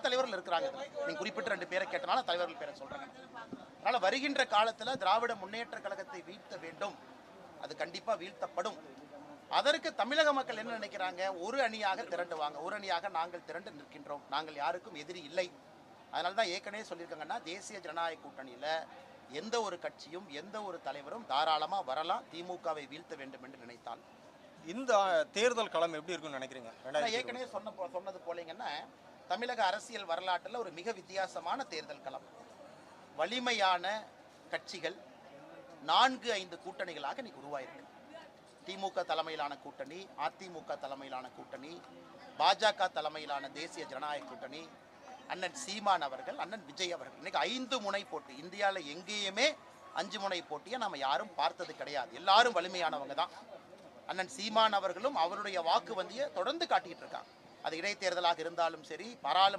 தலைவர்கள் இருக்கிறாங்க. நீங்க குறிப்பிட்ட 2 பேரை கேட்டனால தலைவர்கள் பேரை சொல்றாங்க. அதனால வருகின்ற காலத்துல திராவிட முன்னேற்ற கழகத்தை வீழ்த்த வேண்டும். அது கண்டிப்பா வீழ்த்தப்படும். அதற்கு தமிழக மக்கள் என்ன நினைக்கிறாங்க? ஒரு அணியாக திரண்டுவாங்க. ஒரு அணியாக நாங்கள் திரண்டு நிற்கின்றோம். நாங்கள் யாருக்கும் எதிரி இல்லை. அதனால தான் ஏற்கனவே சொல்லியிருக்காங்கன்னா, தேசிய ஜனநாயக கூட்டணியில எந்த ஒரு கட்சியும் எந்த ஒரு தலைவரும் தாராளமா வரலாம், திமுகவை வீழ்த்த வேண்டும் என்று நினைத்தால். இந்த தேர்தல் களம் எப்படி இருக்கும்னு நினைக்கிறீங்க? ஏற்கனவே சொன்னது போலீங்கன்னா, தமிழக அரசியல் வரலாற்றில் ஒரு மிக வித்தியாசமான தேர்தல் களம். வலிமையான கட்சிகள் 4-5 கூட்டணிகளாக இன்னைக்கு உருவாயிருக்கு. திமுக தலைமையிலான கூட்டணி, அதிமுக தலைமையிலான கூட்டணி, பாஜக தலைமையிலான தேசிய ஜனநாயக கூட்டணி, அண்ணன் சீமான் அவர்கள், அண்ணன் விஜய் அவர்கள். இன்னைக்கு 5 முனை போட்டி. இந்தியாவில் எங்கேயுமே 5 முனை போட்டியை நம்ம யாரும் பார்த்தது கிடையாது. எல்லாரும் வலிமையானவங்க தான். அண்ணன் சீமான் அவர்களும் அவருடைய வாக்கு வந்தியை தொடர்ந்து காட்டிட்டு இருக்காங்க. அது இடைத்தேர்தலாக இருந்தாலும் சரி, பாராளுமன்ற